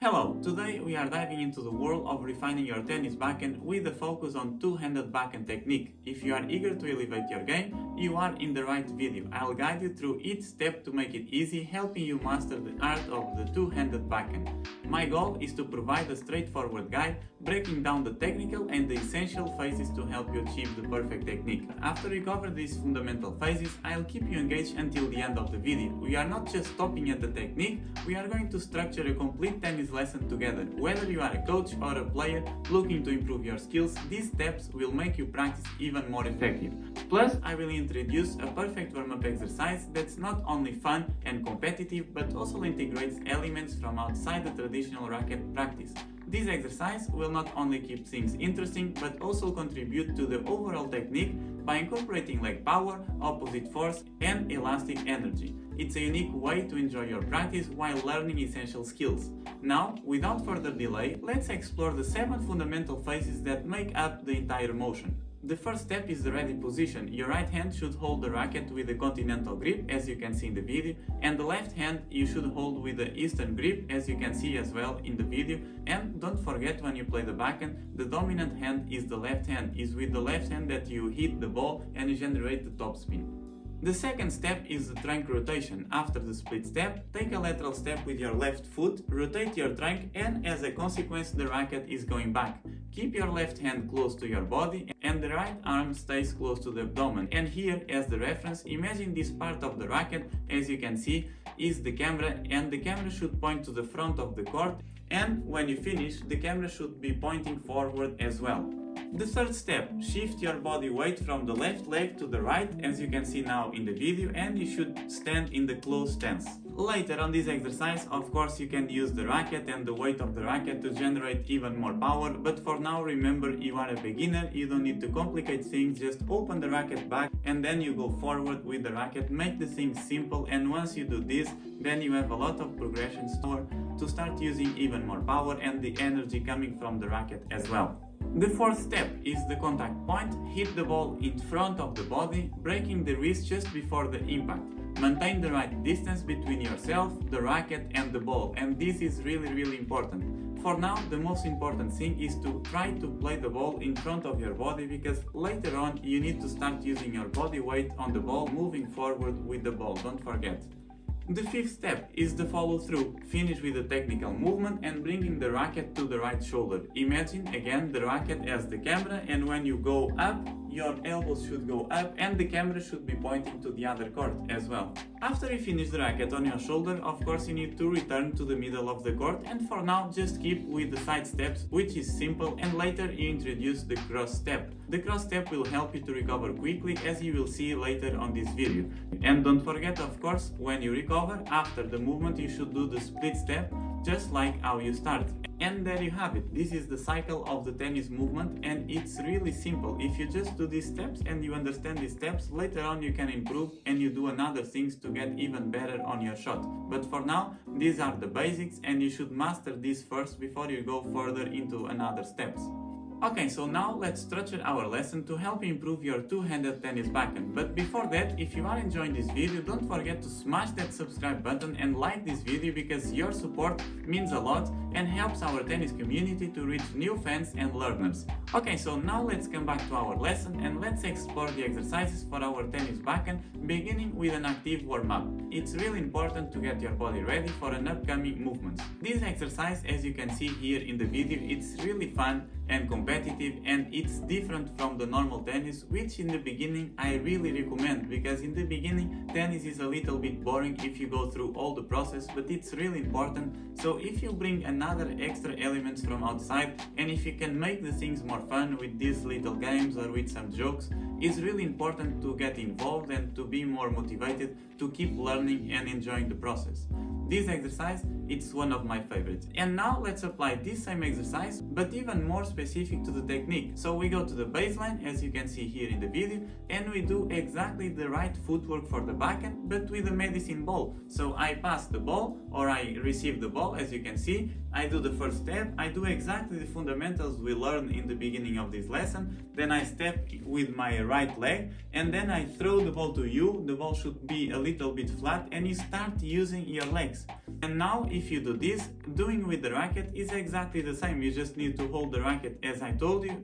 Hello, today we are diving into the world of refining your tennis backhand with a focus on two-handed backhand technique. If you are eager to elevate your game, you are in the right video. I'll guide you through each step to make it easy, helping you master the art of the two-handed backhand. My goal is to provide a straightforward guide, breaking down the technical and the essential phases to help you achieve the perfect technique. After we cover these fundamental phases, I'll keep you engaged until the end of the video. We are not just stopping at the technique, we are going to structure a complete tennis lesson together. Whether you are a coach or a player looking to improve your skills, these steps will make you practice even more effective. Plus, I will introduce a perfect warm-up exercise that's not only fun and competitive, but also integrates elements from outside the traditional racket practice. This exercise will not only keep things interesting, but also contribute to the overall technique by incorporating leg power, opposite force, and elastic energy. It's a unique way to enjoy your practice while learning essential skills. Now, without further delay, let's explore the 7 fundamental phases that make up the entire motion. The first step is the ready position. Your right hand should hold the racket with a continental grip, as you can see in the video, and the left hand you should hold with the eastern grip, as you can see as well in the video. And don't forget, when you play the backhand, the dominant hand is the left hand. It's with the left hand that you hit the ball and you generate the topspin. The second step is the trunk rotation. After the split step, take a lateral step with your left foot, rotate your trunk, and as a consequence the racket is going back. Keep your left hand close to your body and the right arm stays close to the abdomen. And here, as the reference, imagine this part of the racket, as you can see, is the camera, and the camera should point to the front of the court, and when you finish, the camera should be pointing forward as well. The third step, shift your body weight from the left leg to the right, as you can see now in the video, and you should stand in the closed stance. Later on this exercise, of course, you can use the racket and the weight of the racket to generate even more power, but for now remember, you are a beginner, you don't need to complicate things, just open the racket back and then you go forward with the racket. Make the things simple, and once you do this, then you have a lot of progression to start using even more power and the energy coming from the racket as well. The fourth step is the contact point. Hit the ball in front of the body, breaking the wrist just before the impact. Maintain the right distance between yourself, the racket and the ball, and this is really important. For now, the most important thing is to try to play the ball in front of your body, because later on you need to start using your body weight on the ball, moving forward with the ball, don't forget. The fifth step is the follow through. Finish with a technical movement and bringing the racket to the right shoulder. Imagine again the racket as the camera, and when you go up, your elbows should go up and the camera should be pointing to the other court as well. After you finish the racket on your shoulder, of course you need to return to the middle of the court, and for now just keep with the side steps, which is simple, and later you introduce the cross step. The cross step will help you to recover quickly, as you will see later on this video. And don't forget, of course, when you recover after the movement you should do the split step, just like how you start. And there you have it. This is the cycle of the tennis movement, and it's really simple. If you just do these steps and you understand these steps, later on you can improve and you do another things to get even better on your shot. But for now, these are the basics, and you should master this first before you go further into another steps. Okay, so now let's structure our lesson to help you improve your two-handed tennis backhand. But before that, if you are enjoying this video, don't forget to smash that subscribe button and like this video, because your support means a lot and helps our tennis community to reach new fans and learners. Okay, so now let's come back to our lesson and let's explore the exercises for our tennis backhand, beginning with an active warm-up. It's really important to get your body ready for an upcoming movement. This exercise, as you can see here in the video, it's really fun and competitive, and it's different from the normal tennis, which in the beginning I really recommend, because in the beginning tennis is a little bit boring if you go through all the process, but it's really important. So if you bring another extra elements from outside, and if you can make the things more fun with these little games or with some jokes, it's really important to get involved and to be more motivated to keep learning and enjoying the process. This exercise, it's one of my favorites. And now let's apply this same exercise, but even more specific to the technique. So we go to the baseline, as you can see here in the video, and we do exactly the right footwork for the backhand, but with a medicine ball. So I pass the ball, or I receive the ball, as you can see. I do the first step, I do exactly the fundamentals we learned in the beginning of this lesson, then I step with my right leg, and then I throw the ball to you. The ball should be a little bit flat and you start using your legs. And now if you do this, doing with the racket is exactly the same. You just need to hold the racket as I told you,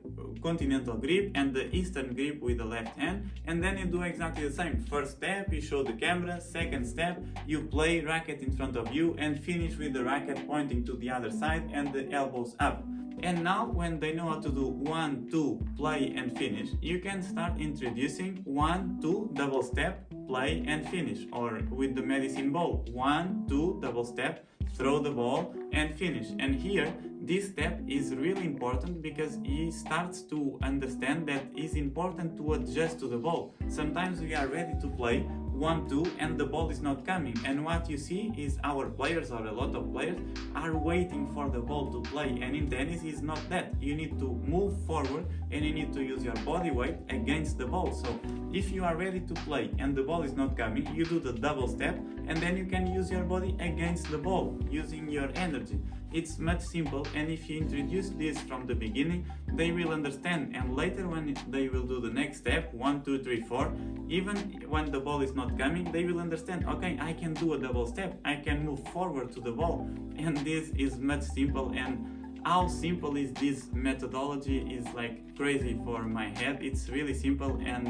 continental grip and the eastern grip with the left hand, and then you do exactly the same. First step, you show the camera. Second step, you play racket in front of you and finish with the racket pointing to the other side and the elbows up. And now when they know how to do 1, 2, play and finish, you can start introducing 1, 2, double step, play and finish, or with the medicine ball, 1, 2, double step, throw the ball and finish. And here this step is really important because he starts to understand that it's important to adjust to the ball. Sometimes we are ready to play 1, 2 and the ball is not coming, and what you see is our players, or a lot of players, are waiting for the ball to play. And in tennis is not that. You need to move forward and you need to use your body weight against the ball. So if you are ready to play and the ball is not coming, you do the double step and then you can use your body against the ball using your energy. It's much simple, and if you introduce this from the beginning, they will understand, and later when they will do the next step, 1, 2, 3, 4, even when the ball is not coming, they will understand, okay, I can do a double step, I can move forward to the ball. And this is much simple, and how simple is this methodology is like crazy for my head. It's really simple, and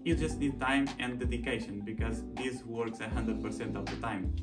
you just need time and dedication because this works 100% of the time.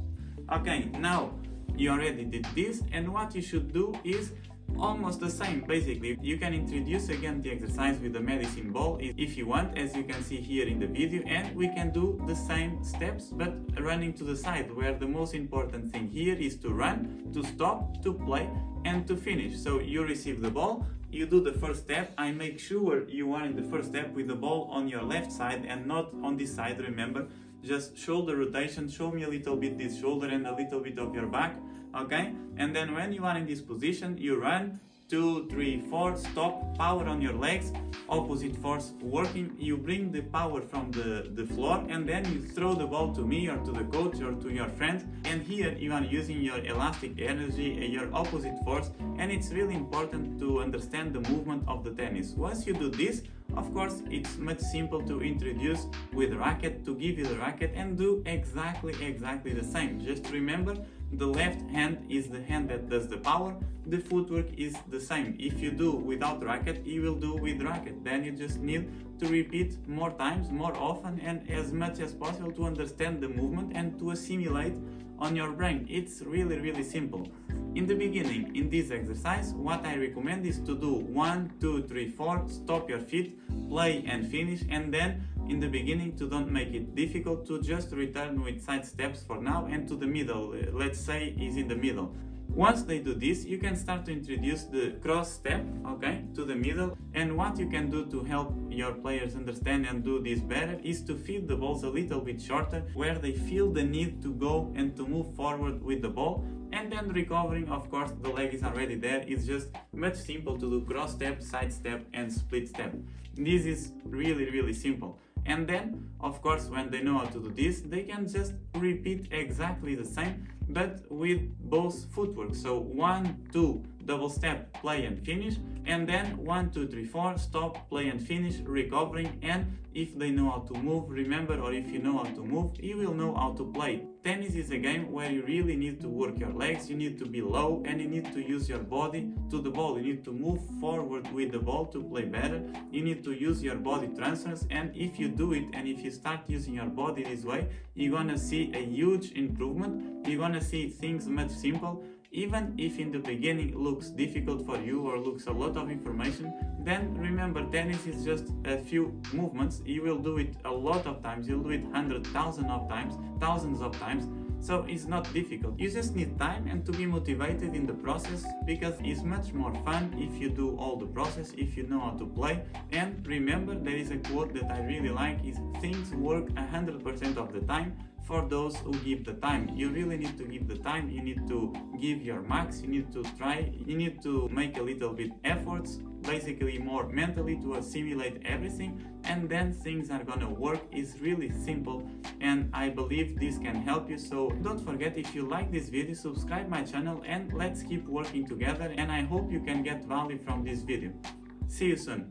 Okay, now you already did this, and what you should do is almost the same. Basically, you can introduce again the exercise with the medicine ball if you want, as you can see here in the video, and we can do the same steps but running to the side, where the most important thing here is to run, to stop, to play and to finish. So you receive the ball, you do the first step. I make sure you are in the first step with the ball on your left side and not on this side, remember. Just shoulder rotation, show me a little bit this shoulder and a little bit of your back, okay? And then when you are in this position, you run, 2, 3, 4, stop, power on your legs, opposite force working, you bring the power from the floor, and then you throw the ball to me or to the coach or to your friends, and here you are using your elastic energy, your opposite force, and it's really important to understand the movement of the tennis. Once you do this, of course, it's much simple to introduce with racket, to give you the racket and do exactly the same. Just remember, the left hand is the hand that does the power, the footwork is the same. If you do without racket, you will do with racket. Then you just need to repeat more times, more often, and as much as possible to understand the movement and to assimilate on your brain. It's really simple. In the beginning, in this exercise, what I recommend is to do 1, 2, 3, 4, stop your feet, play and finish, and then in the beginning, to don't make it difficult, to just return with side steps for now and to the middle, let's say is in the middle. Once they do this, you can start to introduce the cross step, okay, to the middle. And what you can do to help your players understand and do this better is to feed the balls a little bit shorter, where they feel the need to go and to move forward with the ball. And then recovering, of course, the leg is already there. It's just much simple to do cross step, side step and split step. This is really simple. And then, of course, when they know how to do this, they can just repeat exactly the same, but with both footwork. So 1, 2, double step, play and finish, and then 1, 2, 3, 4, stop, play and finish, recovering. And if they know how to move, remember, or if you know how to move, you will know how to play. Tennis is a game where you really need to work your legs, you need to be low, and you need to use your body to the ball. You need to move forward with the ball to play better. You need to use your body transfers, and if you do it and if you start using your body this way, you're gonna see a huge improvement. You're gonna see things much simple. Even if in the beginning it looks difficult for you or looks a lot of information, then remember, tennis is just a few movements. You will do it a lot of times. You'll do it 100,000 of times, thousands of times. So it's not difficult. You just need time and to be motivated in the process, because it's much more fun if you do all the process, if you know how to play. And remember, there is a quote that I really like, is things work 100% of the time for those who give the time. You really need to give the time, you need to give your max, you need to try, you need to make a little bit efforts, basically more mentally, to assimilate everything, and then things are gonna work. It's really simple, and I believe this can help you. So don't forget, if you like this video, subscribe my channel and let's keep working together, and I hope you can get value from this video. See you soon.